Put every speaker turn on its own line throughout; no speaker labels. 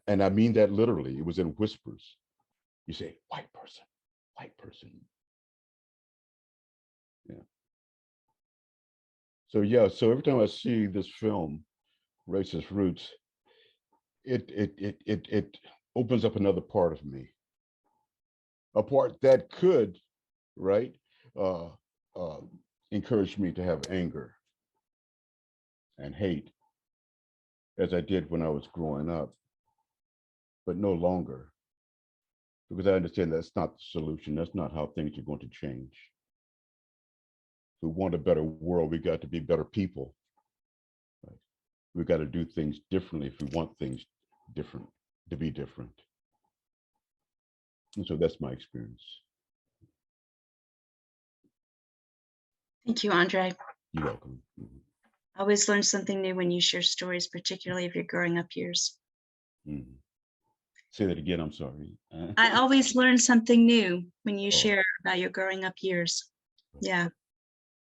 And I mean that literally. It was in whispers. You say, white person, white person. Yeah. So yeah, so every time I see this film, Racist Roots, it opens up another part of me, a part that could, right, uh, uh, encourage me to have anger and hate, as I did when I was growing up, but no longer, because I understand that's not the solution. That's not how things are going to change. If we want a better world, we got to be better people. Right? We got to do things differently if we want things different, to be different. And so that's my experience.
Thank you, Andre.
You're welcome. Mm-hmm.
I always learn something new when you share stories, particularly of your growing up years.
Mm-hmm. Say that again, I'm sorry.
I always learn something new when you share about your growing up years. Yeah.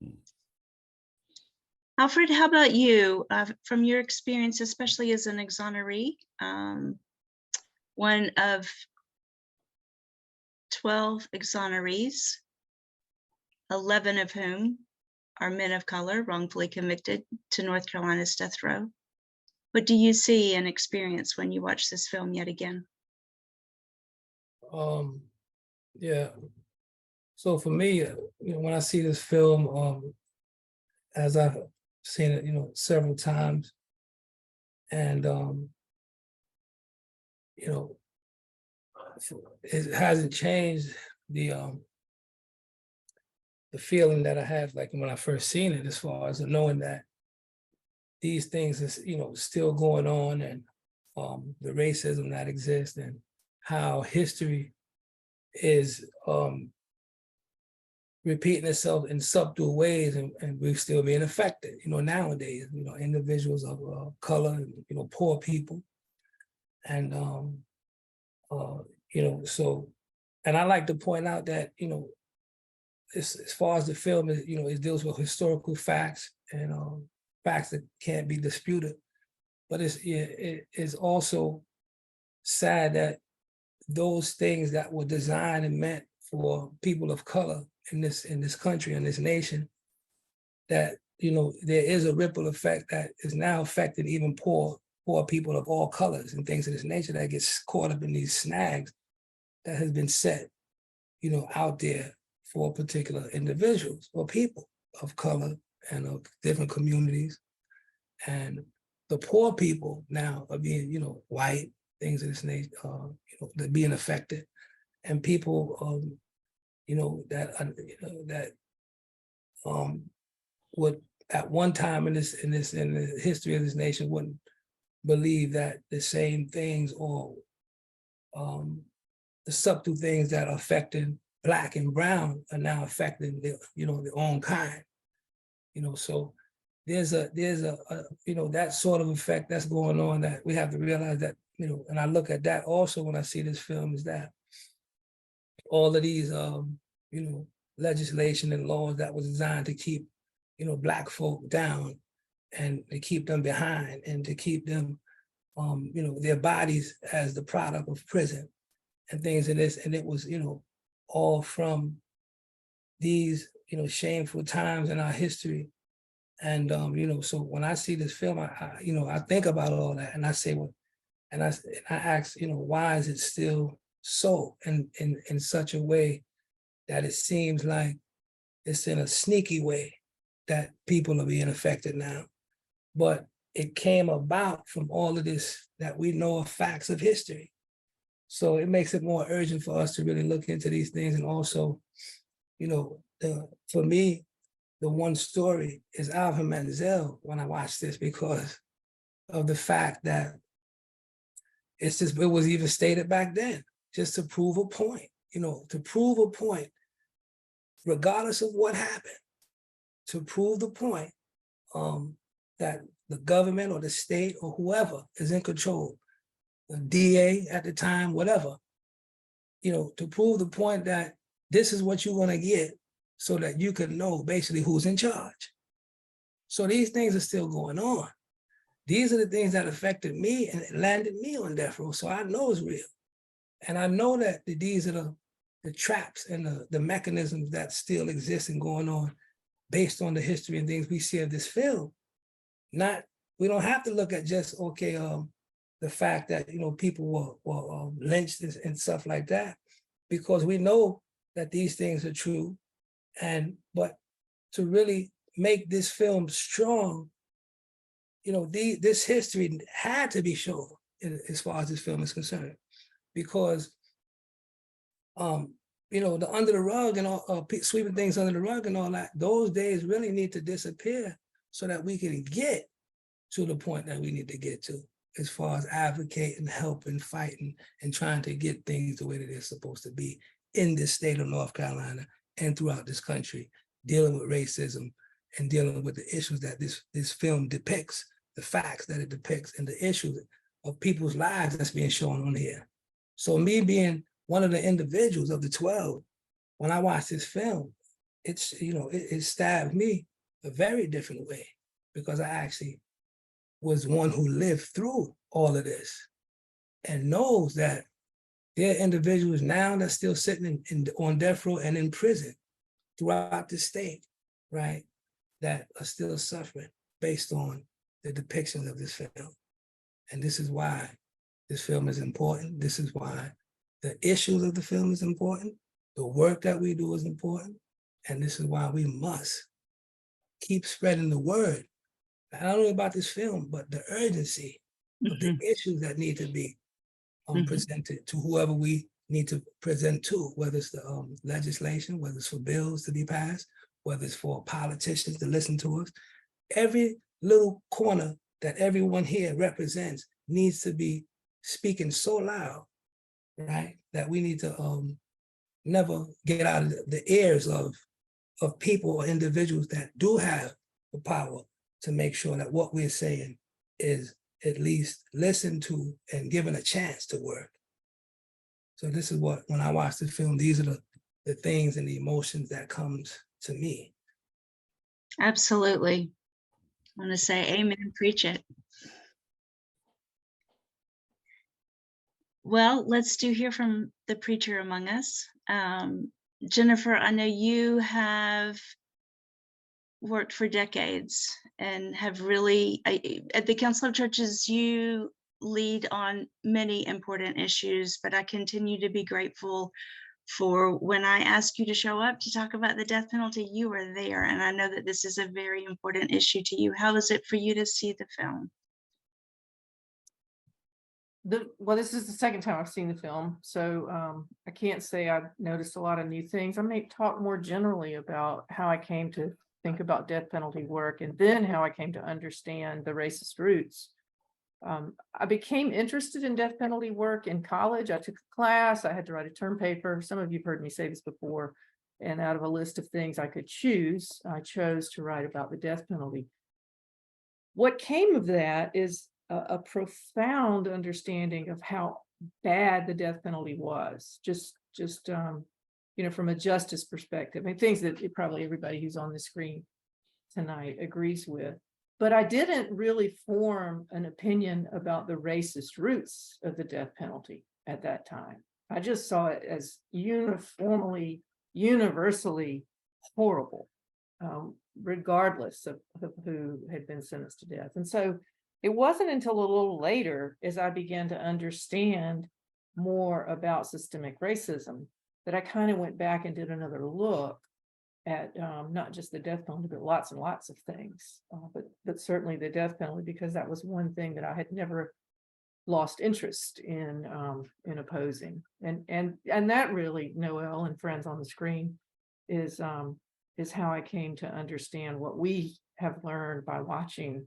Mm-hmm. Alfred, how about you? From your experience, especially as an exoneree, one of 12 exonerees, 11 of whom are men of color wrongfully convicted to North Carolina's death row. What do you see and experience when you watch this film yet again?
Yeah. So for me, when I see this film, as I've seen it, several times, and it hasn't changed the feeling that I had like when I first seen it, as far as knowing that these things is still going on, and the racism that exists, and how history is repeating itself in subtle ways, and we're still being affected, nowadays, individuals of color, and, poor people. And, so, and I like to point out that, as far as the film is, it deals with historical facts and facts that can't be disputed. But it is also sad that those things that were designed and meant for people of color in this country, in this nation, that there is a ripple effect that is now affecting even poor people of all colors and things of this nature, that gets caught up in these snags that has been set out there for particular individuals or people of color and of different communities. And the poor people now are being white, things of this nature, they're being affected, and people that would at one time in the history of this nation wouldn't believe that the same things, or the subtle things that are affecting Black and brown are now affecting their own kind. So there's a that sort of effect that's going on, that we have to realize that, and I look at that also when I see this film, is that all of these legislation and laws that was designed to keep Black folk down, and to keep them behind, and to keep them their bodies as the product of prison and things of this, and it was all from these shameful times in our history. And so when I see this film, I think about all that, and I say, well, and I ask, why is it still so in such a way that it seems like it's in a sneaky way that people are being affected now? But it came about from all of this that we know are facts of history. So it makes it more urgent for us to really look into these things. And also, for me, the one story is Alfred Manzel when I watch this, because of the fact that it was even stated back then, just to prove a point, regardless of what happened, to prove the point that the government or the state or whoever is in control, the DA at the time, whatever, to prove the point that this is what you're gonna get, so that you can know basically who's in charge. So these things are still going on. these are the things that affected me and it landed me on death row. So I know it's real. And I know that these are the traps and the mechanisms that still exist and going on based on the history and things we see of this film. We don't have to look at just, okay, the fact that, people were lynched and stuff like that, because we know that these things are true. But to really make this film strong, this history had to be shown as far as this film is concerned, because the under the rug and all, sweeping things under the rug and all that, those days really need to disappear so that we can get to the point that we need to get to as far as advocating, helping, fighting, and trying to get things the way that they're supposed to be in this state of North Carolina and throughout this country, dealing with racism and dealing with the issues that this film depicts, the facts that it depicts, and the issues of people's lives that's being shown on here. So me being one of the individuals of the 12, when I watched this film, it stabbed me a very different way, because I actually was one who lived through all of this and knows that there are individuals now that's still sitting on death row and in prison throughout the state, right, that are still suffering based on the depictions of this film. And this is why this film is important. This is why the issues of the film is important. The work that we do is important. And this is why we must keep spreading the word, not only about this film, but the urgency of the issues that need to be presented to whoever we need to present to, whether it's the legislation, whether it's for bills to be passed, whether it's for politicians to listen to us. Every little corner that everyone here represents needs to be speaking so loud, right, that we need to never get out of the ears of people or individuals that do have the power to make sure that what we're saying is at least listened to and given a chance to work. So this is what, when I watch the film, these are the things and the emotions that comes to me.
Absolutely. I want to say amen, preach it. Well, let's hear from the preacher among us. Jennifer, I know you have worked for decades and have really, at the Council of Churches, you lead on many important issues, but I continue to be grateful for when I ask you to show up to talk about the death penalty, you were there. And I know that this is a very important issue to you. How is it for you to see the film?
Well, this is the second time I've seen the film, so I can't say I've noticed a lot of new things. I may talk more generally about how I came to think about death penalty work, and then how I came to understand the racist roots. I became interested in death penalty work in college. I took a class, I had to write a term paper. Some of you have heard me say this before, and out of a list of things I could choose, I chose to write about the death penalty. What came of that is a profound understanding of how bad the death penalty was, just from a justice perspective, and things that probably everybody who's on the screen tonight agrees with. But I didn't really form an opinion about the racist roots of the death penalty at that time. I just saw it as universally horrible, regardless of who had been sentenced to death. And so it wasn't until a little later, as I began to understand more about systemic racism, that I kind of went back and did another look at not just the death penalty, but lots and lots of things, but certainly the death penalty, because that was one thing that I had never lost interest in opposing. And that really, Noel and friends on the screen, is how I came to understand what we have learned by watching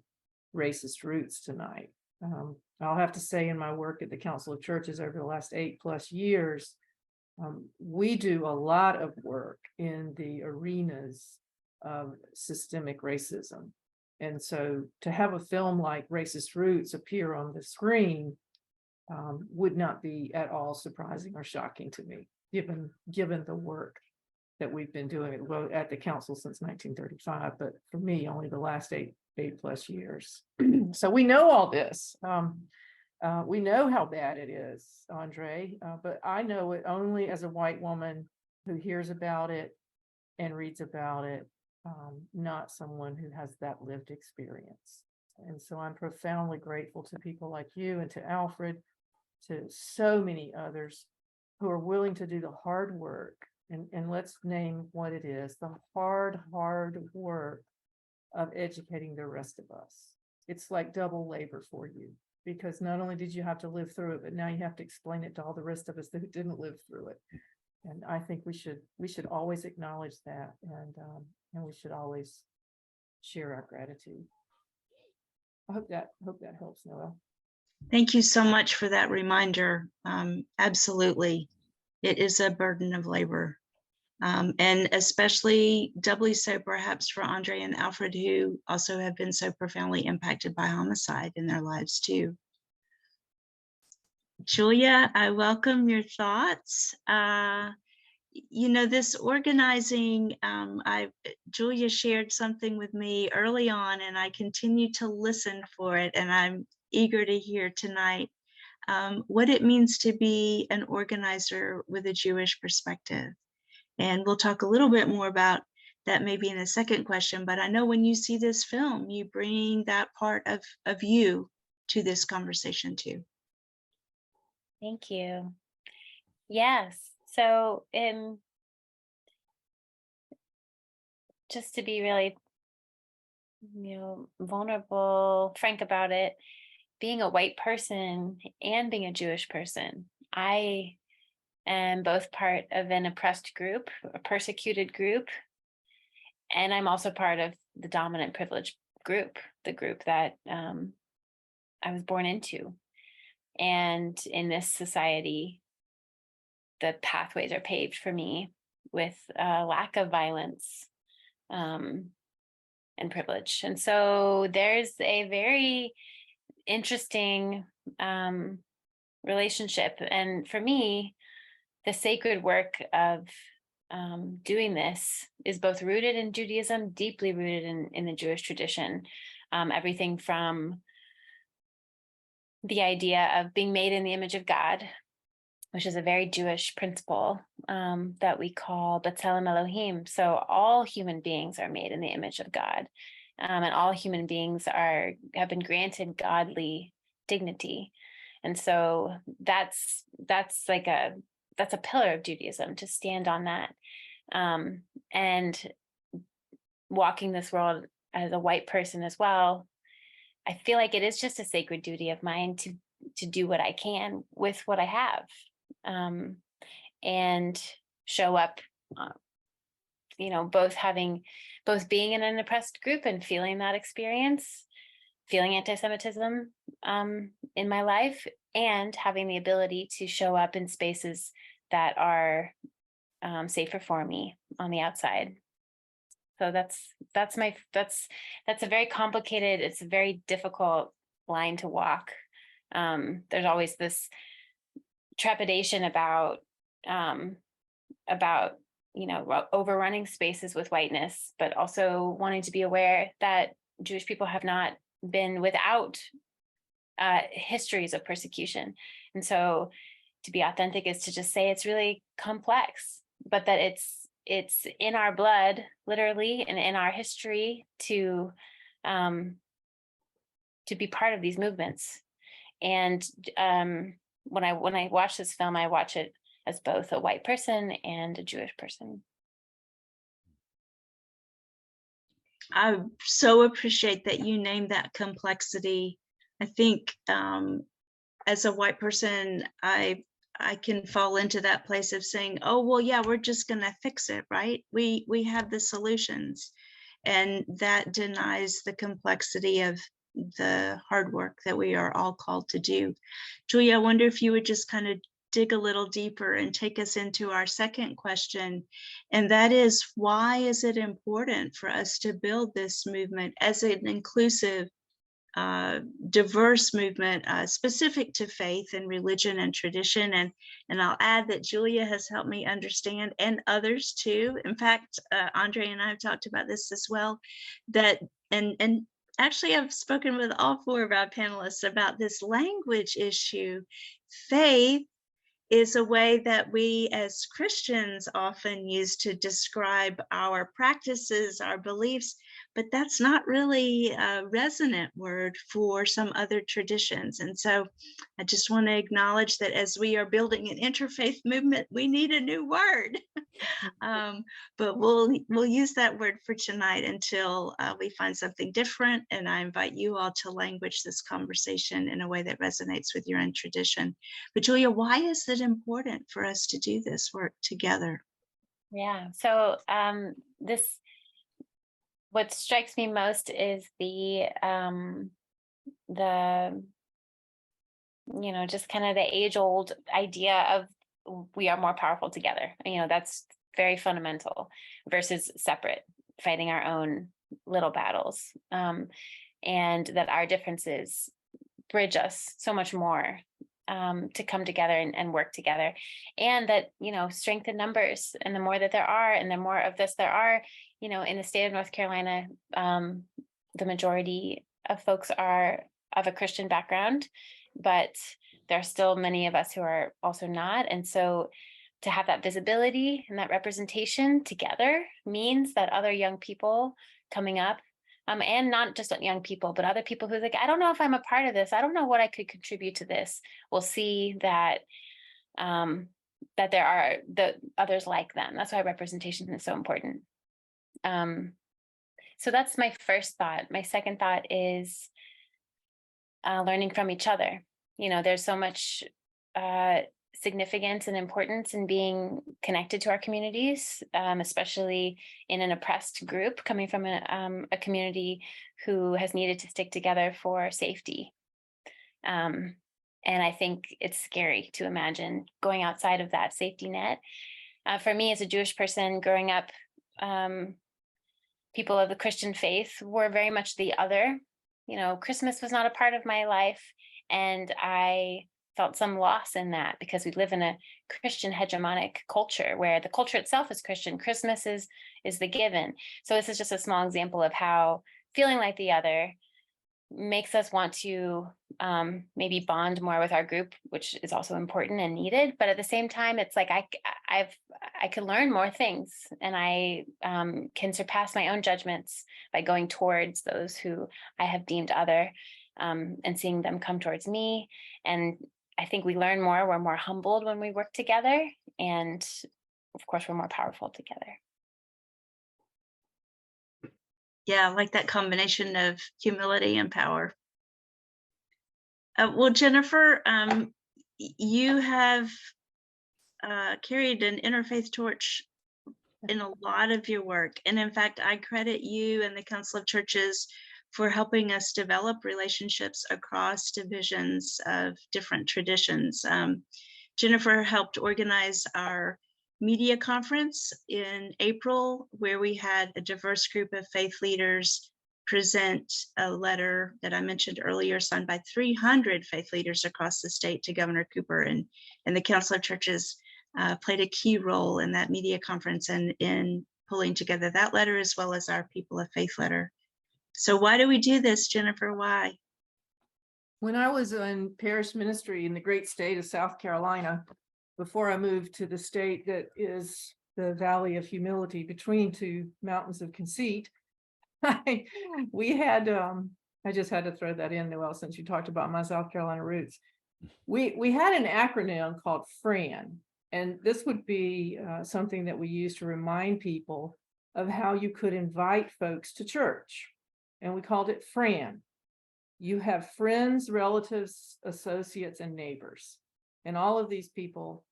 Racist Roots tonight. I'll have to say, in my work at the Council of Churches over the last 8+ years, we do a lot of work in the arenas of systemic racism. And so to have a film like Racist Roots appear on the screen would not be at all surprising or shocking to me, given the work that we've been doing it, well, at the council since 1935, but for me, only the last eight plus years. So we know all this. We know how bad it is, Andre, but I know it only as a white woman who hears about it and reads about it, not someone who has that lived experience. And so I'm profoundly grateful to people like you and to Alfred, to so many others who are willing to do the hard work. And let's name what it is, the hard work of educating the rest of us. It's like double labor for you, because not only did you have to live through it, but now you have to explain it to all the rest of us that didn't live through it. And I think we should always acknowledge that, and we should always share our gratitude. I hope that helps, Noel.
Thank you so much for that reminder. Absolutely. It is a burden of labor. And especially doubly so perhaps for Andre and Alfred, who also have been so profoundly impacted by homicide in their lives too. Julia, I welcome your thoughts. You know, this organizing, Julia shared something with me early on, and I continue to listen for it, and I'm eager to hear tonight what it means to be an organizer with a Jewish perspective. And we'll talk a little bit more about that maybe in a second question, but I know when you see this film, you bring that part of you to this conversation too.
Thank you. Yes. So just to be really, vulnerable, frank about it, being a white person and being a Jewish person, I am both part of an oppressed group, a persecuted group, and I'm also part of the dominant privileged group, the group that I was born into. And in this society, the pathways are paved for me with a lack of violence and privilege. And so there's a very interesting relationship. And for me, the sacred work of doing this is both rooted in Judaism, deeply rooted in the Jewish tradition. Everything from the idea of being made in the image of God, which is a very Jewish principle that we call B'Tselem Elohim. So all human beings are made in the image of God, and all human beings have been granted godly dignity. And so that's a pillar of Judaism, to stand on that. And walking this world as a white person as well, I feel like it is just a sacred duty of mine to do what I can with what I have, and show up, both being in an oppressed group and feeling that experience, feeling anti-Semitism in my life, and having the ability to show up in spaces that are safer for me on the outside. So that's a very complicated, it's a very difficult line to walk. There's always this trepidation about overrunning spaces with whiteness, but also wanting to be aware that Jewish people have not been without histories of persecution. And so to be authentic is to just say it's really complex, but that it's in our blood, literally, and in our history to be part of these movements. And when I watch this film, I watch it as both a white person and a Jewish person.
I so appreciate that you named that complexity. I think as a white person, I can fall into that place of saying, oh, well, yeah, we're just going to fix it, right? We have the solutions. And that denies the complexity of the hard work that we are all called to do. Julia, I wonder if you would just kind of dig a little deeper and take us into our second question. And that is, why is it important for us to build this movement as an inclusive diverse movement specific to faith and religion and tradition. And I'll add that Julia has helped me understand, and others too. In fact, Andre and I have talked about this as well, that, and actually I've spoken with all four of our panelists about this language issue. Faith is a way that we as Christians often use to describe our practices, our beliefs, but that's not really a resonant word for some other traditions. And so I just want to acknowledge that as we are building an interfaith movement, we need a new word. But we'll use that word for tonight until we find something different. And I invite you all to language this conversation in a way that resonates with your own tradition. But Julia, why is it important for us to do this work together?
Yeah, so what strikes me most is the just kind of the age-old idea of we are more powerful together. That's very fundamental versus separate, fighting our own little battles. And that our differences bridge us so much more to come together and work together. And that, strength in numbers, and the more that there are, and the more of this there are, in the state of North Carolina, the majority of folks are of a Christian background, but there are still many of us who are also not. And so to have that visibility and that representation together means that other young people coming up, and not just young people, but other people who's like, I don't know if I'm a part of this. I don't know what I could contribute to this. We'll see that that there are the others like them. That's why representation is so important. So that's my first thought. My second thought is learning from each other. There's so much significance and importance in being connected to our communities, especially in an oppressed group coming from a community who has needed to stick together for safety. And I think it's scary to imagine going outside of that safety net. For me, as a Jewish person growing up, people of the Christian faith were very much the other. Christmas was not a part of my life, and I felt some loss in that because we live in a Christian hegemonic culture where the culture itself is Christian. Christmas is the given. So this is just a small example of how feeling like the other makes us want to maybe bond more with our group, which is also important and needed. But at the same time, it's like I can learn more things, and I can surpass my own judgments by going towards those who I have deemed other, and seeing them come towards me. And I think we learn more. We're more humbled when we work together, and of course, we're more powerful together.
Yeah, I like that combination of humility and power. Well, Jennifer, you have carried an interfaith torch in a lot of your work. And in fact, I credit you and the Council of Churches for helping us develop relationships across divisions of different traditions. Jennifer helped organize our media conference in April, where we had a diverse group of faith leaders present a letter that I mentioned earlier, signed by 300 faith leaders across the state to Governor Cooper, and the Council of Churches played a key role in that media conference and in pulling together that letter as well as our People of Faith letter. So why do we do this, Jennifer? Why?
When I was in parish ministry in the great state of South Carolina, before I moved to the state that is the Valley of Humility between two mountains of conceit, we had, I just had to throw that in, Noel, since you talked about my South Carolina roots. We had an acronym called FRAN, and this would be something that we use to remind people of how you could invite folks to church. And we called it FRAN. You have friends, relatives, associates, and neighbors. And all of these people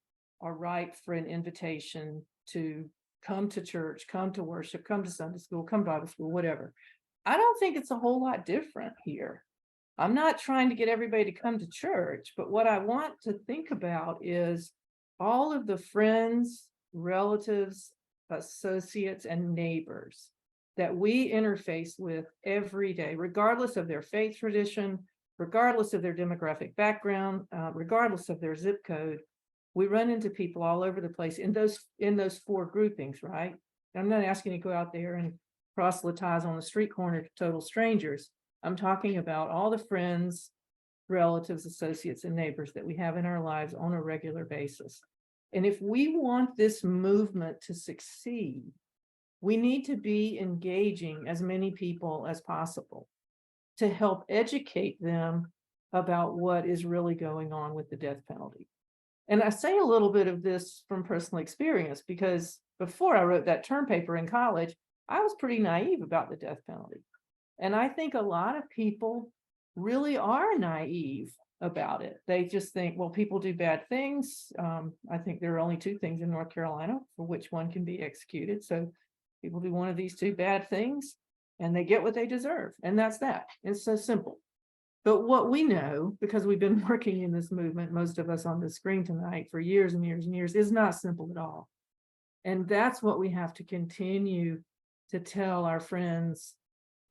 are ripe for an invitation to come to church, come to worship, come to Sunday school, come to Bible school, whatever. I don't think it's a whole lot different here. I'm not trying to get everybody to come to church, but what I want to think about is all of the friends, relatives, associates, and neighbors that we interface with every day, regardless of their faith tradition, regardless of their demographic background, regardless of their zip code. We run into people all over the place in those four groupings, right? I'm not asking you to go out there and proselytize on the street corner to total strangers. I'm talking about all the friends, relatives, associates, and neighbors that we have in our lives on a regular basis. And if we want this movement to succeed, we need to be engaging as many people as possible to help educate them about what is really going on with the death penalty. And I say a little bit of this from personal experience, because before I wrote that term paper in college, I was pretty naive about the death penalty. And I think a lot of people really are naive about it. They just think, well, people do bad things. I think there are only two things in North Carolina for which one can be executed. So people do one of these two bad things and they get what they deserve. And that's that. It's so simple. But what we know, because we've been working in this movement, most of us on the screen tonight for years and years and years, is not simple at all. And that's what we have to continue to tell our friends,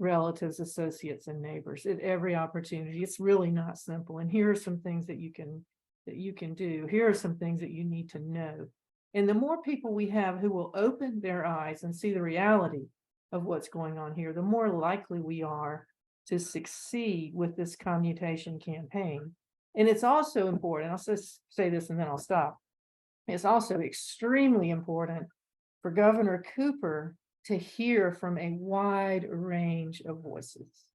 relatives, associates, and neighbors at every opportunity. It's really not simple. And here are some things that you can do. Here are some things that you need to know. And the more people we have who will open their eyes and see the reality of what's going on here, the more likely we are to succeed with this commutation campaign. And it's also important, I'll just say this and then I'll stop. It's also extremely important for Governor Cooper to hear from a wide range of voices.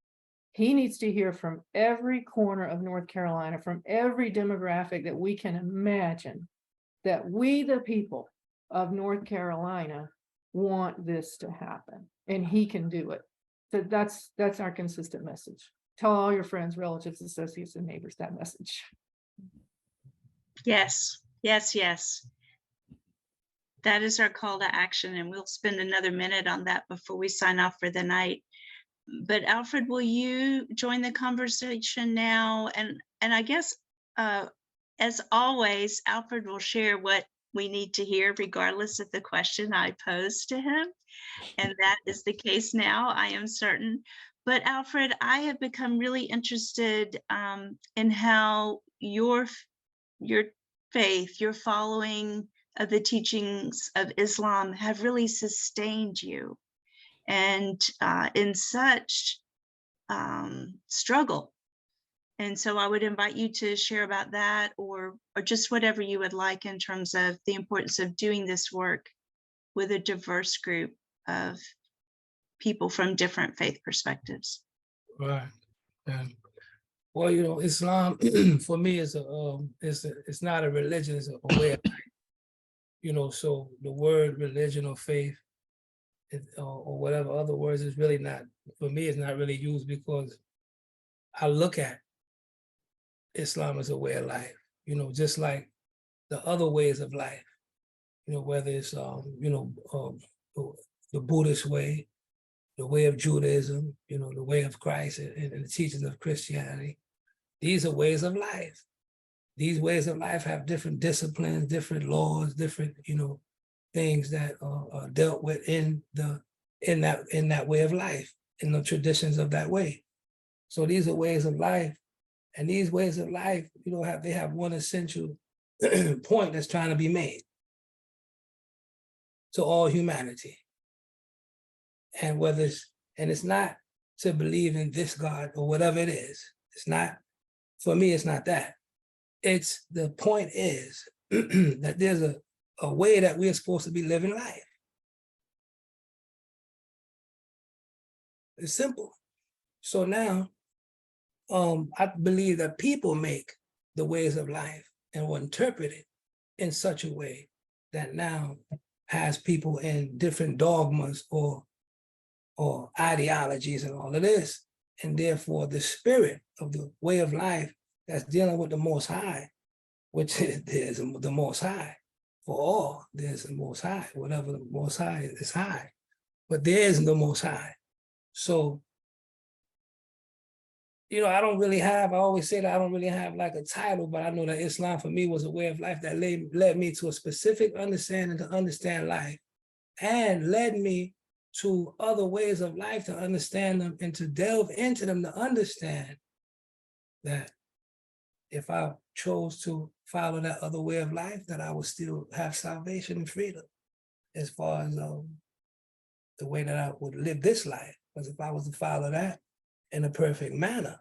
He needs to hear from every corner of North Carolina, from every demographic that we can imagine, that we, the people of North Carolina, want this to happen, and he can do it. So that's our consistent message. Tell all your friends, relatives, associates, and neighbors that message.
Yes, yes, yes. That is our call to action, and we'll spend another minute on that before we sign off for the night. But Alfred, will you join the conversation now? And I guess, as always, Alfred will share what we need to hear, regardless of the question I pose to him. And that is the case now, I am certain. But Alfred, I have become really interested in how your faith, your following of the teachings of Islam have really sustained you, and in such struggle. And so I would invite you to share about that, or just whatever you would like in terms of the importance of doing this work with a diverse group of people from different faith perspectives.
Right. Well, you know, Islam for me is it's not a religion, it's a way of life. You know, so the word religion or faith or whatever other words is really not, for me, it's not really used, because I look at Islam as a way of life, you know, just like the other ways of life, you know, whether it's, you know, the Buddhist way, the way of Judaism, you know, the way of Christ and the teachings of Christianity. These are ways of life. These ways of life have different disciplines, different laws, different, you know, things that are dealt with in that way of life, in the traditions of that way. So these are ways of life, and these ways of life, you know, they have one essential point that's trying to be made to all humanity. And it's not to believe in this God or whatever it is. It's not, for me, it's not that. It's, the point is that there's a way that we're supposed to be living life. It's simple. So now, I believe that people make the ways of life and will interpret it in such a way that now has people in different dogmas or ideologies and all of this. And therefore the spirit of the way of life that's dealing with the Most High, which is there's the Most High for all, there's the Most High, whatever the Most High is high, but there is no Most High. So, you know, I always say that I don't really have like a title, but I know that Islam for me was a way of life that led me to a specific understanding to understand life, and led me to other ways of life to understand them and to delve into them to understand that if I chose to follow that other way of life, that I would still have salvation and freedom as far as the way that I would live this life. Because if I was to follow that in a perfect manner,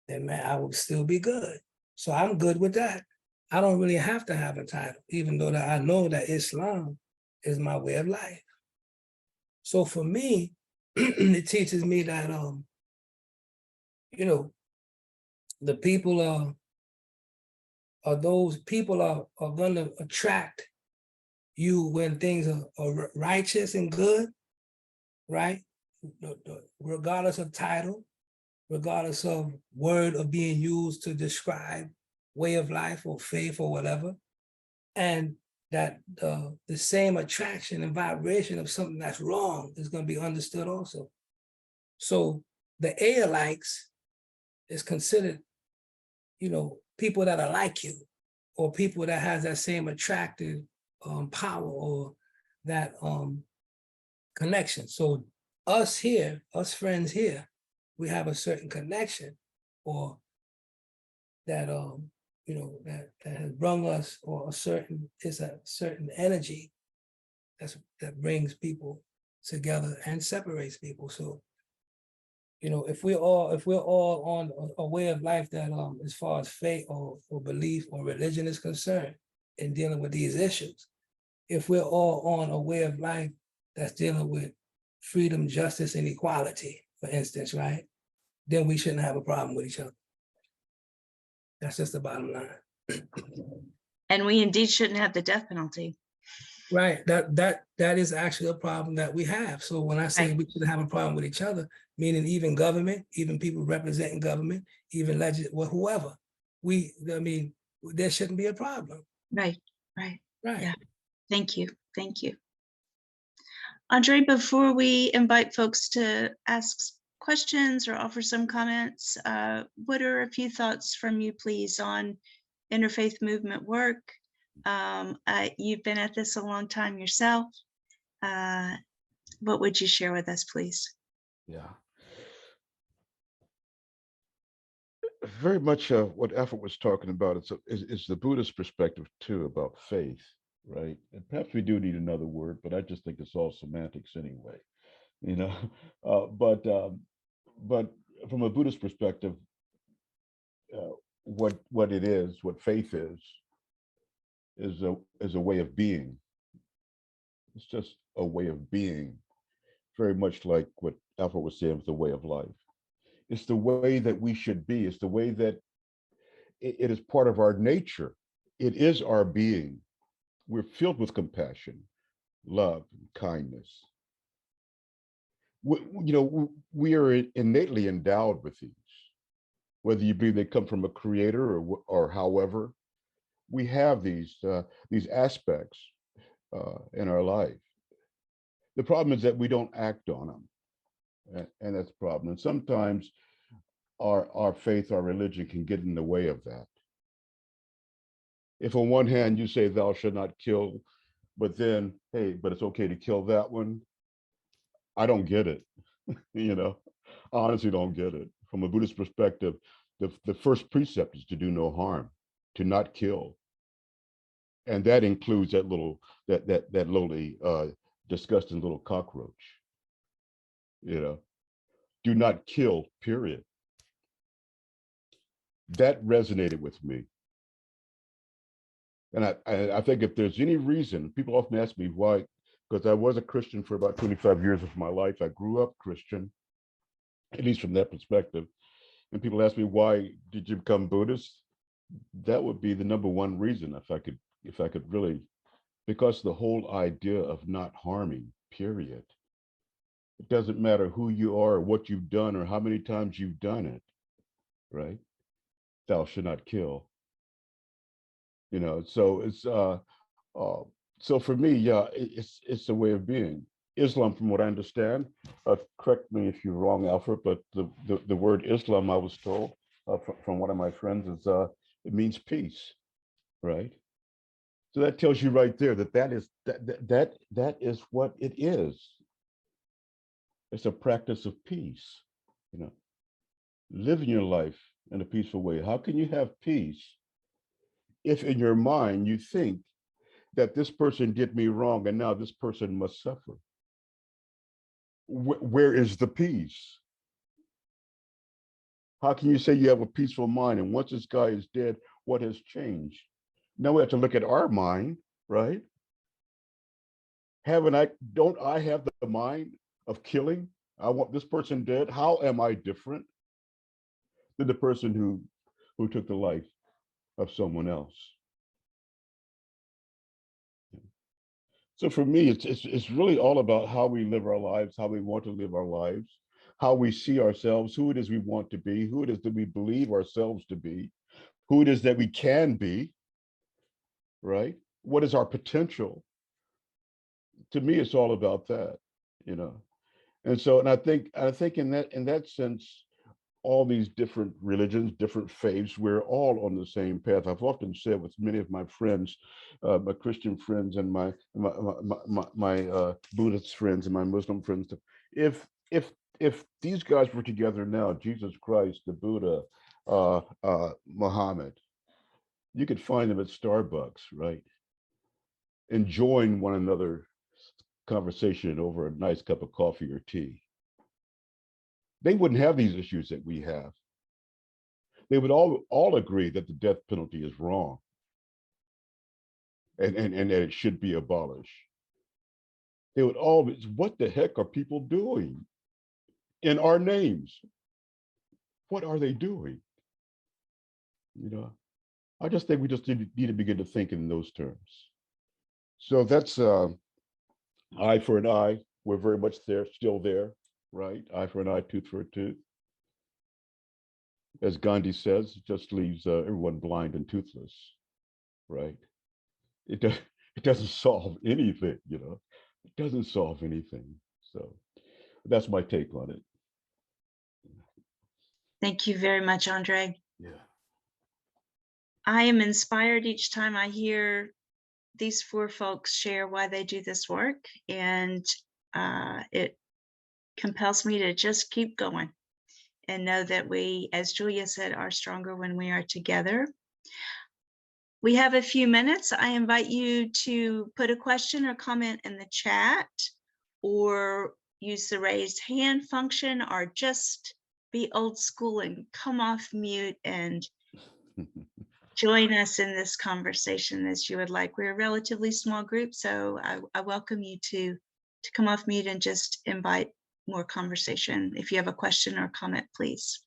then man, I would still be good. So I'm good with that. I don't really have to have a title, even though that I know that Islam is my way of life. So for me, it teaches me that, you know, the people are those people are going to attract you when things are righteous and good, right? Regardless of title, regardless of word of being used to describe way of life or faith or whatever. And that the same attraction and vibration of something that's wrong is going to be understood also. So the Aeolites is considered, you know, people that are like you, or people that has that same attractive power or that connection. So us here, us friends here, we have a certain connection, or that you know, that has brung us, or it's a certain energy that brings people together and separates people. So, you know, if we're all on a way of life that as far as faith or belief or religion is concerned in dealing with these issues, if we're all on a way of life that's dealing with freedom, justice, and equality, for instance, right? Then we shouldn't have a problem with each other. That's just the bottom line.
And we indeed shouldn't have the death penalty.
Right, that is actually a problem that we have. So when I say
Right.
we shouldn't have a problem with each other, meaning even government, even people representing government, even whoever, I mean, there shouldn't be a problem.
Right, right.
Right.
Yeah. Thank you. Thank you. Andre, before we invite folks to ask questions or offer some comments, what are a few thoughts from you, please, on interfaith movement work? You've been at this a long time yourself. What would you share with us, please?
Yeah. Very much what Alfred was talking about is the Buddhist perspective too about faith, right? And perhaps we do need another word, but I just think it's all semantics anyway, you know. But from a Buddhist perspective, what it is, what faith is a way of being. It's just a way of being, very much like what Alfred was saying with the way of life. It's the way that we should be. It's the way that it is part of our nature. It is our being. We're filled with compassion, love, and kindness. We are innately endowed with these, whether you believe they come from a creator or however. We have these aspects in our life. The problem is that we don't act on them, and that's the problem. And sometimes our faith, our religion can get in the way of that. If on one hand you say thou shalt not kill, but then, hey, but it's okay to kill that one, I don't get it. You know, I honestly don't get it. From a Buddhist perspective, the first precept is to do no harm, to not kill. And that includes that lowly, disgusting little cockroach. You know, do not kill, period. That resonated with me. And I think if there's any reason, people often ask me why, because I was a Christian for about 25 years of my life. I grew up Christian, at least from that perspective. And people ask me, why did you become Buddhist? That would be the number one reason, if I could really, because the whole idea of not harming, period. It doesn't matter who you are or what you've done or how many times you've done it, right? Thou shalt not kill. You know, so it's so for me, yeah, it's a way of being. Islam, from what I understand, correct me if you're wrong, Alfred, but the word Islam, I was told from one of my friends, is it means peace, right? So that tells you right there that that is what it is. It's a practice of peace, you know, living your life in a peaceful way. How can you have peace if in your mind you think that this person did me wrong and now this person must suffer? Where is the peace? How can you say you have a peaceful mind and once this guy is dead, what has changed? Now we have to look at our mind, right? Don't I have the mind of killing? I want this person dead. How am I different than the person who took the life of someone else? So for me, it's really all about how we live our lives, how we want to live our lives, how we see ourselves, who it is we want to be, who it is that we believe ourselves to be, who it is that we can be, right? What is our potential? To me, it's all about that, you know. And so, and I think in that sense, all these different religions, different faiths, we're all on the same path. I've often said with many of my friends, my Christian friends and my Buddhist friends and my Muslim friends, if these guys were together now, Jesus Christ, the Buddha, Muhammad, you could find them at Starbucks, right? Enjoying one another's conversation over a nice cup of coffee or tea. They wouldn't have these issues that we have. They would all agree that the death penalty is wrong and that it should be abolished. They would always, what the heck are people doing in our names? What are they doing? You know, I just think we just need to begin to think in those terms. So that's eye for an eye. We're very much there, still there, right? Eye for an eye, tooth for a tooth. As Gandhi says, it just leaves everyone blind and toothless, right? It doesn't solve anything, you know. It doesn't solve anything. So that's my take on it.
Thank you very much, Andre.
Yeah.
I am inspired each time I hear these four folks share why they do this work, and it compels me to just keep going and know that we, as Julia said, are stronger when we are together. We have a few minutes. I invite you to put a question or comment in the chat, or use the raise hand function, or just be old school and come off mute and join us in this conversation as you would like. We're a relatively small group, so I welcome you to come off mute and just invite more conversation. If you have a question or comment, please.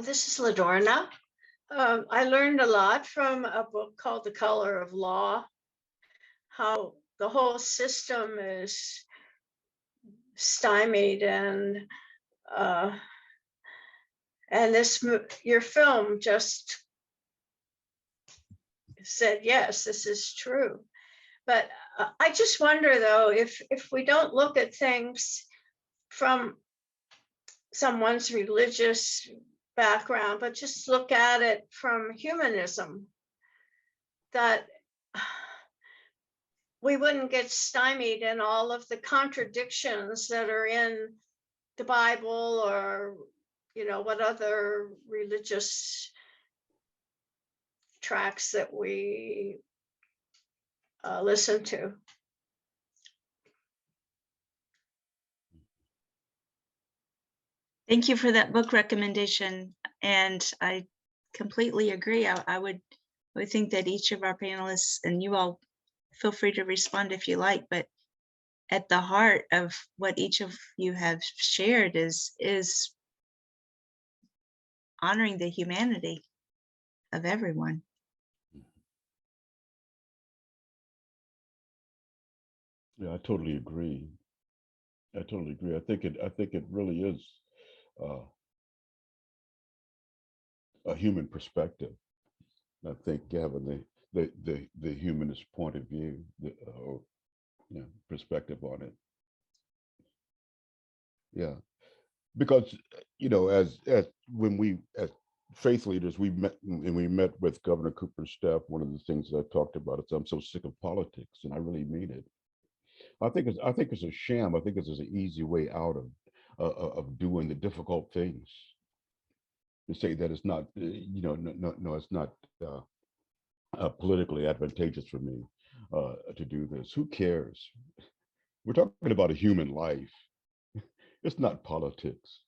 This is Ladorna. I learned a lot from a book called The Color of Law, how the whole system is stymied, and your film just said, yes, this is true. But I just wonder, though, if we don't look at things from someone's religious background, but just look at it from humanism, that we wouldn't get stymied in all of the contradictions that are in the Bible, or, you know, what other religious tracts that we listen to.
Thank you for that book recommendation. And I completely agree. I would think that each of our panelists, and you all feel free to respond if you like, but at the heart of what each of you have shared is honoring the humanity of everyone.
Yeah, I totally agree. I totally agree. I think it really is a human perspective. I think having the humanist point of view, perspective on it. Yeah, because you know, as faith leaders, we met with Governor Cooper's staff. One of the things that I talked about is I'm so sick of politics, and I really mean it. I think it's a sham. I think it's an easy way out of doing the difficult things. To say that it's not, no, it's not politically advantageous for me to do this. Who cares? We're talking about a human life. It's not politics.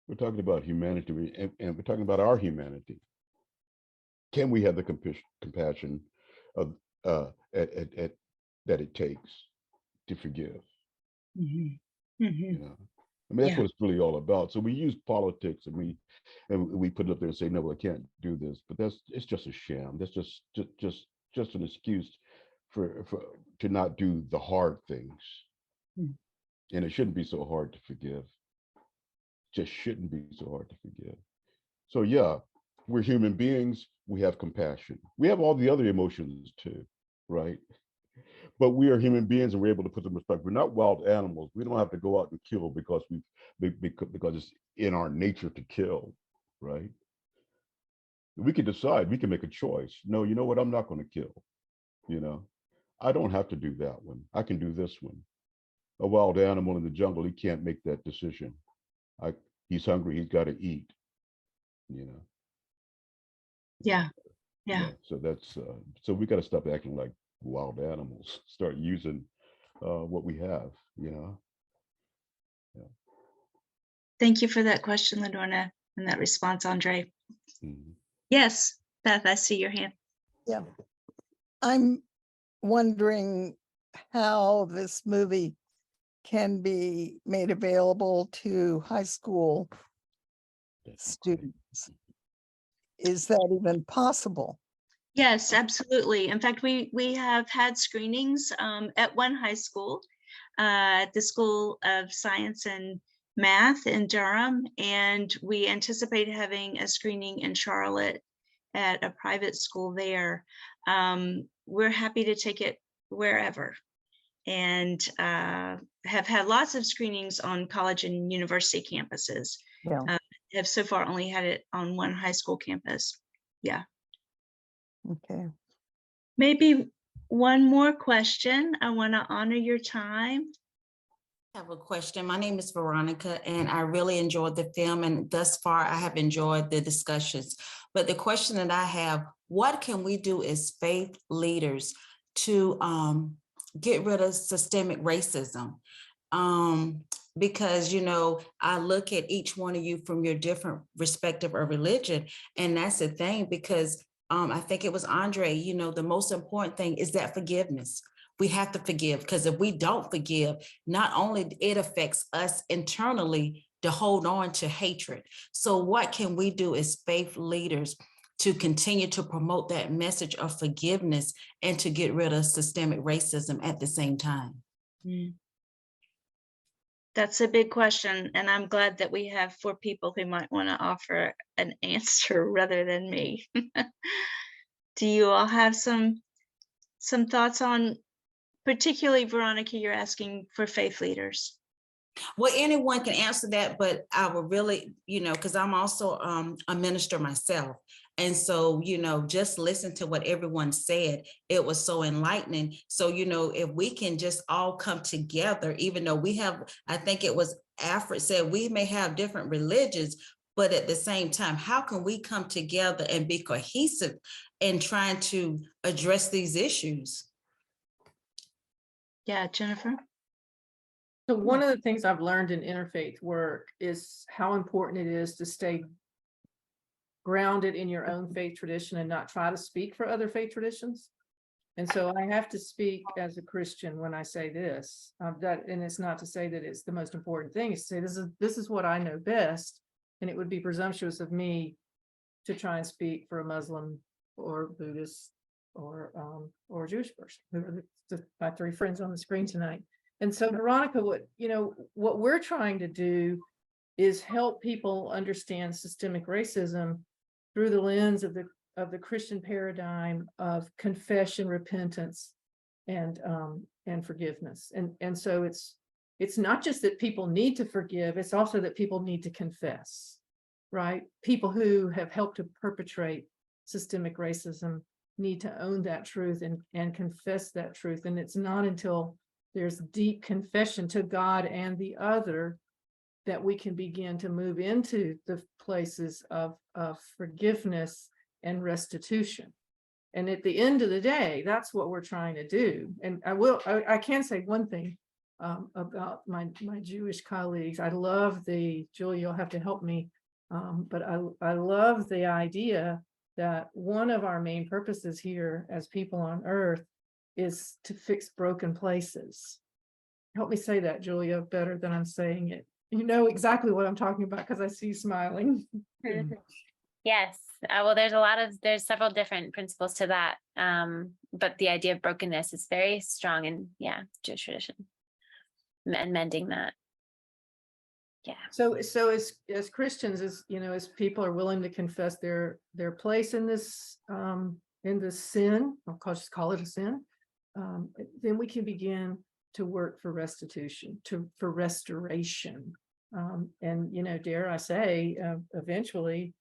We're talking about humanity, and we're talking about our humanity. Can we have the compassion of that it takes to forgive?
Mhm.
You know, I mean, that's
Yeah.
what it's really all about. So we use politics, and we put it up there and say, no, I can't do this. But it's just a sham. That's just an excuse for to not do the hard things.
Mm.
And it shouldn't be so hard to forgive. Just shouldn't be so hard to forgive. So yeah, we're human beings. We have compassion. We have all the other emotions too, right? But we are human beings, and we're able to put them in respect. We're not wild animals. We don't have to go out and kill because because it's in our nature to kill, right? We can decide. We can make a choice. No, you know what? I'm not going to kill. You know, I don't have to do that one. I can do this one. A wild animal in the jungle, he can't make that decision. He's hungry. He's got to eat. You know.
Yeah. Yeah.
So that's so we got to stop acting like wild animals. Start using what we have. You know. Yeah.
Thank you for that question, Ladorna, and that response, Andre.
Mm-hmm.
Yes, Beth, I see your hand.
Yeah. I'm wondering how this movie can be made available to high school students. Is that even possible?
Yes, absolutely. In fact, we have had screenings at one high school, at the School of Science and Math in Durham, and we anticipate having a screening in Charlotte at a private school there. We're happy to take it wherever, and have had lots of screenings on college and university campuses.
Yeah.
Have so far only had it on one high school campus. Yeah.
Okay.
Maybe one more question. I want to honor your time.
I have a question. My name is Veronica, and I really enjoyed the film, and thus far I have enjoyed the discussions. But the question that I have, what can we do as faith leaders to get rid of systemic racism? Because, you know, I look at each one of you from your different respective of religion, and that's the thing, because I think it was Andre, you know, the most important thing is that forgiveness. We have to forgive, because if we don't forgive, not only it affects us internally to hold on to hatred. So what can we do as faith leaders to continue to promote that message of forgiveness and to get rid of systemic racism at the same time?
That's a big question, and I'm glad that we have 4 people who might want to offer an answer rather than me. Do you all have some thoughts on, particularly Veronica, you're asking for faith leaders?
Well, anyone can answer that, but I would really, you know, because I'm also a minister myself. And so, you know, just listen to what everyone said. It was so enlightening. So, you know, if we can just all come together, even though we have, I think it was Alfred said, we may have different religions, but at the same time, how can we come together and be cohesive in trying to address these issues?
Yeah, Jennifer?
So one of the things I've learned in interfaith work is how important it is to stay grounded in your own faith tradition and not try to speak for other faith traditions. And so I have to speak as a Christian when I say this, and it's not to say that it's the most important thing. It's to say this is what I know best, and it would be presumptuous of me to try and speak for a Muslim or Buddhist or a Jewish person, who are my 3 friends on the screen tonight. And so, Veronica, what we're trying to do is help people understand systemic racism through the lens of the Christian paradigm of confession, repentance, and forgiveness. And so it's not just that people need to forgive; it's also that people need to confess, right? People who have helped to perpetrate systemic racism need to own that truth and confess that truth. And it's not until there's deep confession to God and the other that we can begin to move into the places of forgiveness and restitution. And at the end of the day, that's what we're trying to do. And I can say one thing about my Jewish colleagues. I love Julie, you'll have to help me, but I love the idea that one of our main purposes here as people on earth is to fix broken places. Help me say that, Julia, better than I'm saying it. You know exactly what I'm talking about because I see you smiling.
Yes. Well, there's several different principles to that. But the idea of brokenness is very strong in, Jewish tradition and mending that. Yeah.
So as Christians, as people are willing to confess their place in this sin, I'll just call it a sin, then we can begin to work for restitution, for restoration, and dare I say, eventually,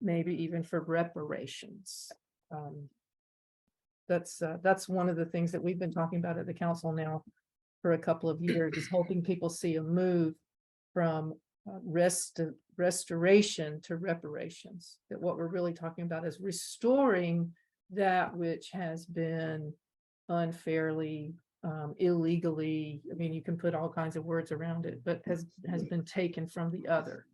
maybe even for reparations. That's one of the things that we've been talking about at the council now for a couple of years, is helping people see a move from restoration to reparations. That what we're really talking about is restoring that which has been unfairly, illegally, I mean, you can put all kinds of words around it, but has been taken from the other.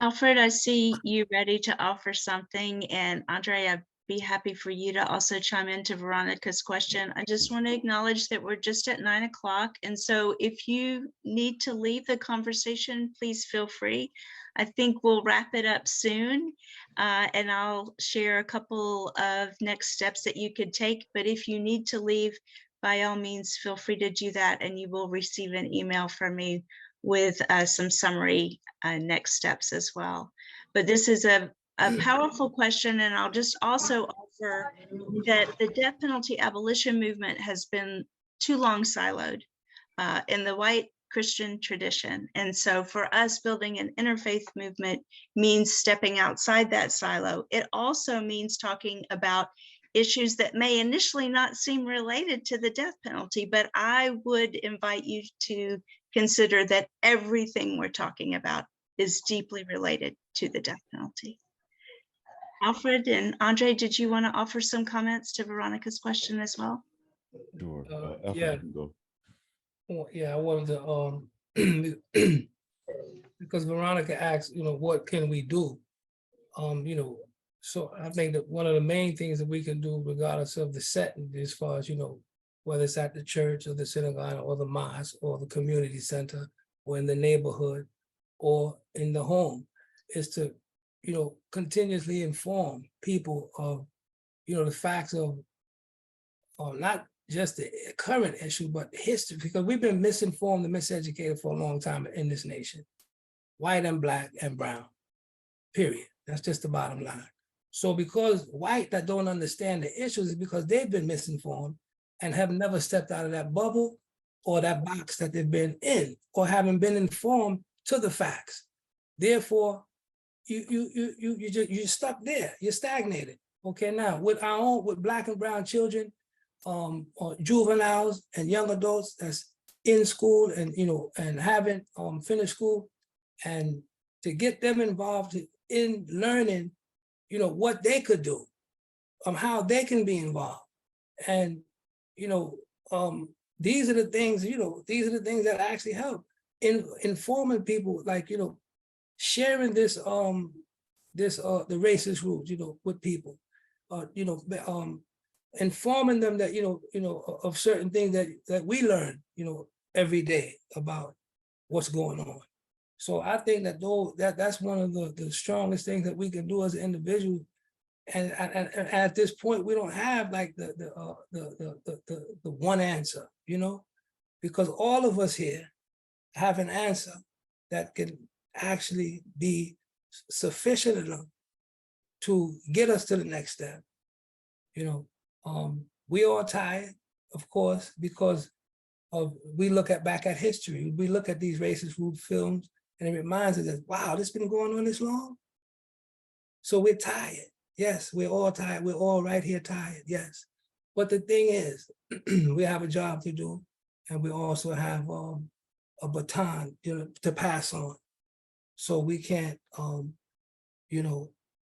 Alfred, I see you ready to offer something, and Andre, I'd be happy for you to also chime into Veronica's question. I just want to acknowledge that we're just at 9 o'clock, and so if you need to leave the conversation, please feel free. I think we'll wrap it up soon, and I'll share a couple of next steps that you could take, but if you need to leave, by all means, feel free to do that, and you will receive an email from me with some summary next steps as well. But this is a powerful question, and I'll just also offer that the death penalty abolition movement has been too long siloed in the white Christian tradition. And so for us, building an interfaith movement means stepping outside that silo. It also means talking about issues that may initially not seem related to the death penalty, but I would invite you to consider that everything we're talking about is deeply related to the death penalty. Alfred and Andre, did you want to offer some comments to Veronica's question as well?
Sure. Alfred,
Yeah.
you can go.
Well, yeah, I wanted to because Veronica asked, what can we do? So I think that one of the main things that we can do, regardless of the setting, as far as whether it's at the church or the synagogue or the mosque or the community center or in the neighborhood or in the home, is to continuously inform people of the facts of not just the current issue, but history, because we've been misinformed and miseducated for a long time in this nation, white and black and brown, period. That's just the bottom line. So because white that don't understand the issues is because they've been misinformed and have never stepped out of that bubble or that box that they've been in, or haven't been informed to the facts. Therefore, you're stuck there, you're stagnated. Okay, now with black and brown children, or juveniles and young adults that's in school and and haven't finished school, and to get them involved in learning what they could do, how they can be involved. And these are the things that actually help in informing people, like sharing this the racist rules with people, informing them that of certain things that we learn every day about what's going on. So I think that that's one of the strongest things that we can do as an individual. And at this point, we don't have like the one answer, because all of us here have an answer that can actually be sufficient enough to get us to the next step. We are tired, of course, because we look back at history. We look at these racist ruled films And it reminds us that, wow, this been going on this long? So we're tired. Yes, we're all tired. We're all right here tired, yes. But the thing is, we have a job to do, and we also have a baton, to pass on. So we can't,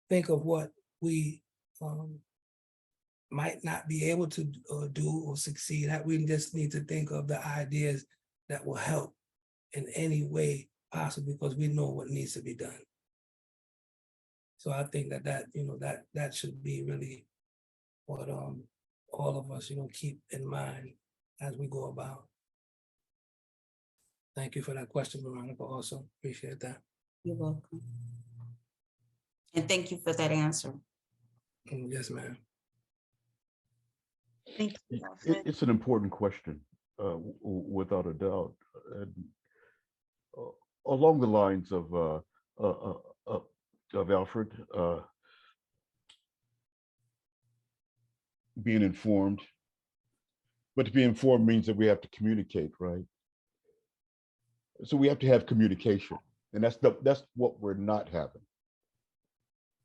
think of what we might not be able to do or succeed at. We just need to think of the ideas that will help in any way possible, because we know what needs to be done. So I think that should be really what all of us, keep in mind as we go about. Thank you for that question, Veronica, also appreciate that.
You're welcome. And thank you for that answer.
Yes, ma'am.
Thank you, Alfred.
It's an important question, without a doubt. And, along the lines of Alfred, being informed, but to be informed means that we have to communicate, right? So we have to have communication, and that's what we're not having.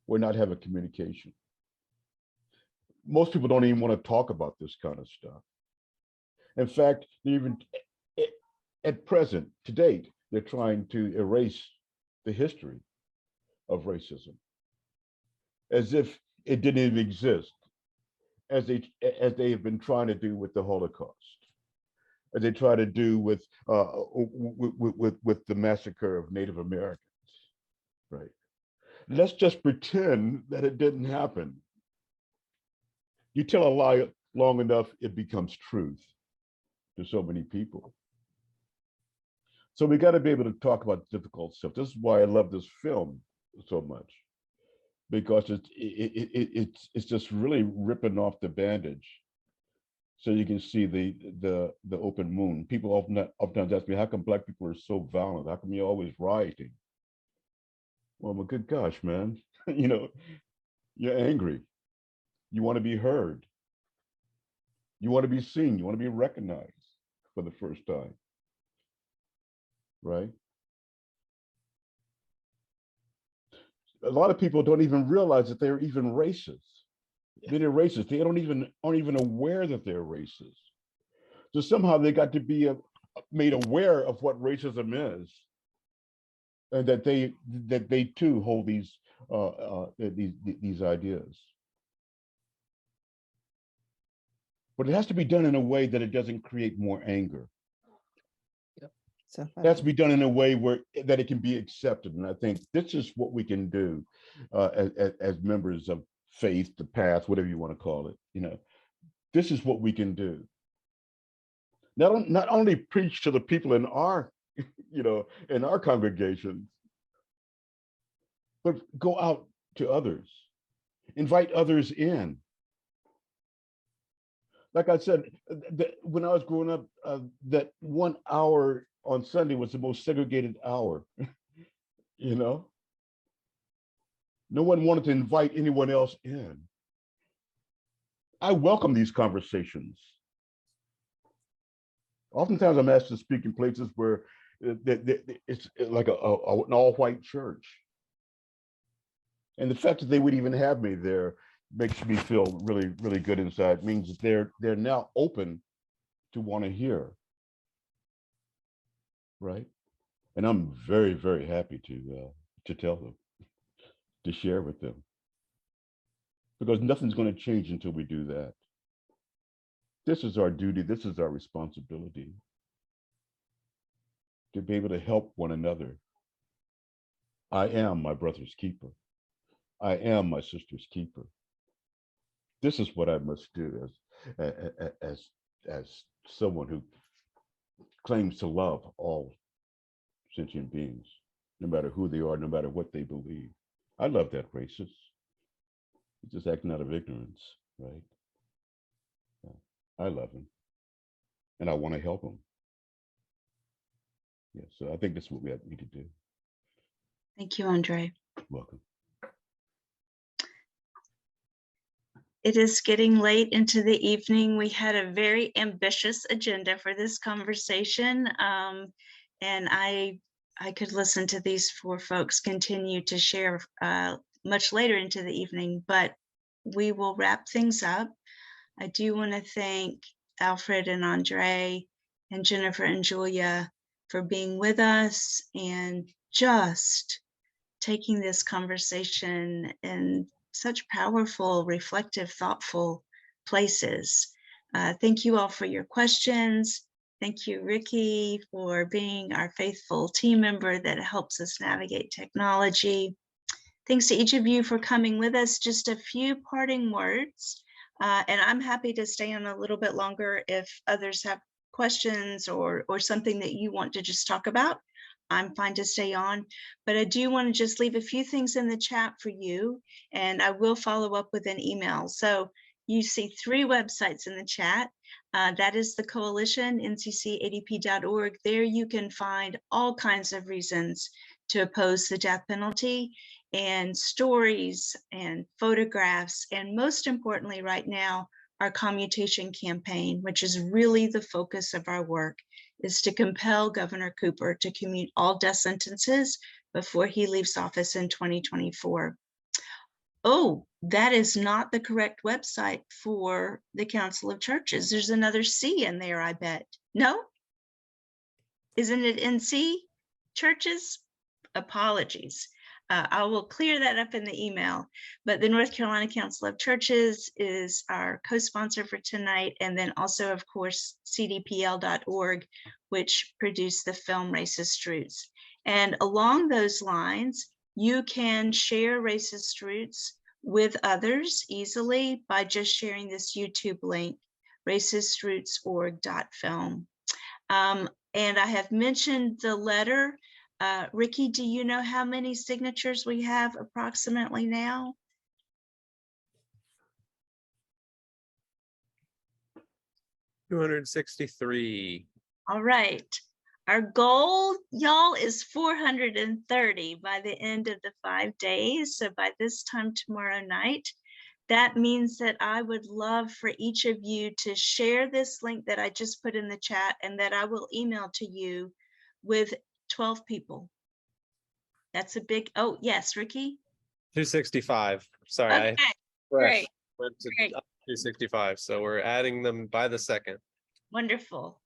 We're not having communication. Most people don't even want to talk about this kind of stuff. In fact, even at present, to date, they're trying to erase the history of racism as if it didn't even exist, as they have been trying to do with the Holocaust, as they try to do with the massacre of Native Americans, right? Let's just pretend that it didn't happen. You tell a lie long enough, it becomes truth to so many people. So we got to be able to talk about difficult stuff. This is why I love this film so much, because it's just really ripping off the bandage, so you can see the open wound. People oftentimes ask me, how come Black people are so violent? How come you're always rioting? Well, my good gosh, man, you're angry. You want to be heard. You want to be seen. You want to be recognized for the first time, right? A lot of people don't even realize that they're even racist. They're racist. They aren't even aware that they're racist. So somehow they got to be made aware of what racism is, and that they too hold these ideas. But it has to be done in a way that it doesn't create more anger.
So
It has to be done in a way that it can be accepted. And I think this is what we can do as members of faith, the path, whatever you want to call it. This is what we can do. Not only preach to the people in our, in our congregations, but go out to others, invite others in. Like I said, when I was growing up, that 1 hour on Sunday was the most segregated hour. No one wanted to invite anyone else in. I welcome these conversations. Oftentimes I'm asked to speak in places where it's like an all-white church. And the fact that they would even have me there makes me feel really, really good inside. It means that they're now open to want to hear, right? And I'm very, very happy to tell them, to share with them, because nothing's going to change until we do that. This is our duty. This is our responsibility, to be able to help one another. I am my brother's keeper. I am my sister's keeper. This is what I must do as someone who claims to love all sentient beings, no matter who they are, no matter what they believe. I love that racist. He's just acting out of ignorance, right? I love him, and I want to help him. Yeah, so I think that's what we need to do.
Thank you, Andre.
Welcome.
It is getting late into the evening. We had a very ambitious agenda for this conversation. And I I could listen to these four folks continue to share much later into the evening, but we will wrap things up. I do want to thank Alfred and Andre and Jennifer and Julia for being with us and just taking this conversation in such powerful, reflective, thoughtful places. Thank you all for your questions. Thank you, Ricky, for being our faithful team member that helps us navigate technology. Thanks to each of you for coming with us. Just a few parting words. And I'm happy to stay on a little bit longer if others have questions or something that you want to just talk about. I'm fine to stay on, but I do want to just leave a few things in the chat for you, and I will follow up with an email. So you see 3 websites in the chat. That is the coalition, NCCADP.org. There you can find all kinds of reasons to oppose the death penalty, and stories and photographs, and most importantly right now, our commutation campaign, which is really the focus of our work, is to compel Governor Cooper to commute all death sentences before he leaves office in 2024. Oh, that is not the correct website for the Council of Churches. There's another C in there, I bet. No? Isn't it NC Churches? Apologies. I will clear that up in the email, but the North Carolina Council of Churches is our co-sponsor for tonight. And then also, of course, cdpl.org, which produced the film Racist Roots. And along those lines, you can share Racist Roots with others easily by just sharing this YouTube link, racistroots.org.film. And I have mentioned the letter. Ricky, do you know how many signatures we have approximately now?
$263.
All right. Our goal, y'all, is 430 by the end of the 5 days. So by this time tomorrow night, that means that I would love for each of you to share this link that I just put in the chat and that I will email to you with 12 people. That's a big, oh, yes, Ricky?
265. Sorry,
Okay, great.
went to
Great.
265. So we're adding them by the second.
Wonderful.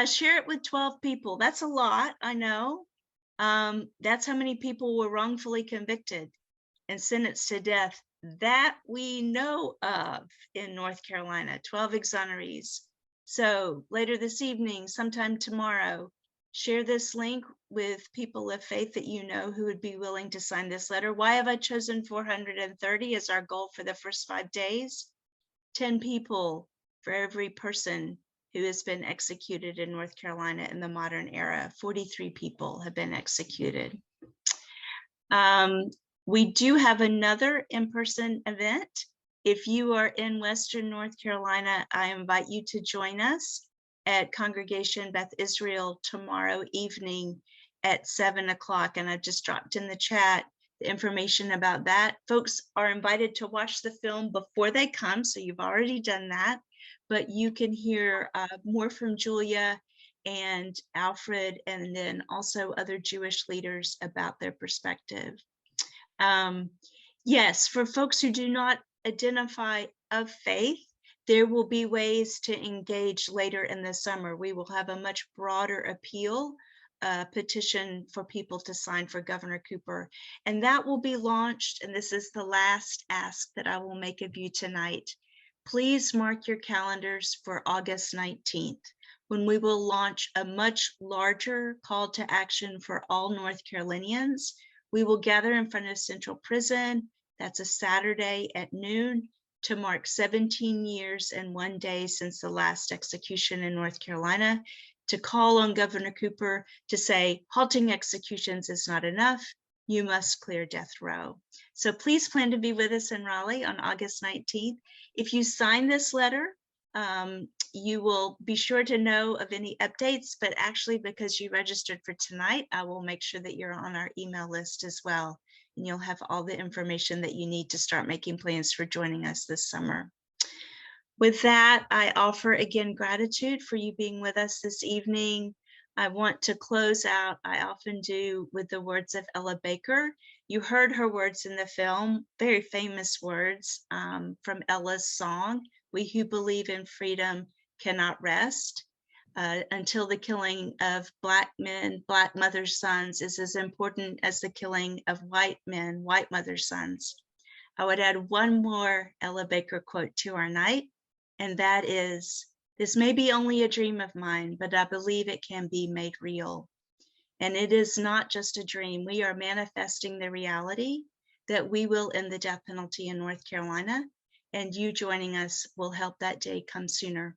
Share it with 12 people. That's a lot, I know. That's how many people were wrongfully convicted and sentenced to death that we know of in North Carolina, 12 exonerees. So later this evening, sometime tomorrow, share this link with people of faith that you know who would be willing to sign this letter. Why have I chosen 430 as our goal for the first 5 days? 10 people for every person who has been executed in North Carolina in the modern era. 43 people have been executed. We do have another in-person event. If you are in Western North Carolina, I invite you to join us at Congregation Beth Israel tomorrow evening at 7 o'clock. And I've just dropped in the chat the information about that. Folks are invited to watch the film before they come, so you've already done that, but you can hear more from Julia and Alfred, and then also other Jewish leaders about their perspective. Yes, for folks who do not identify of faith, there will be ways to engage later in the summer. We will have a much broader appeal petition for people to sign for Governor Cooper. And that will be launched, and this is the last ask that I will make of you tonight. Please mark your calendars for August 19th, when we will launch a much larger call to action for all North Carolinians. We will gather in front of Central Prison. That's a Saturday at noon to mark 17 years and 1 day since the last execution in North Carolina, to call on Governor Cooper to say, halting executions is not enough. You must clear death row. So please plan to be with us in Raleigh on August 19th. If you sign this letter, you will be sure to know of any updates, but actually because you registered for tonight, I will make sure that you're on our email list as well. And you'll have all the information that you need to start making plans for joining us this summer. With that, I offer again gratitude for you being with us this evening. I want to close out, I often do, with the words of Ella Baker. You heard her words in the film, very famous words from Ella's song, "We who believe in freedom cannot rest until the killing of Black men, Black mothers' sons is as important as the killing of white men, white mothers' sons." I would add one more Ella Baker quote to our night, and that is, "This may be only a dream of mine, but I believe it can be made real." And it is not just a dream. We are manifesting the reality that we will end the death penalty in North Carolina, and you joining us will help that day come sooner.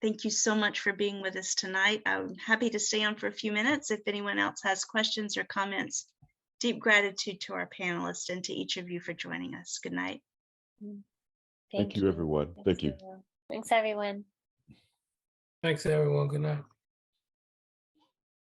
Thank you so much for being with us tonight. I'm happy to stay on for a few minutes if anyone else has questions or comments. Deep gratitude to our panelists and to each of you for joining us. Good night.
Thank you, everyone. Thank you.
Thanks, everyone.
Thanks, everyone. Good night.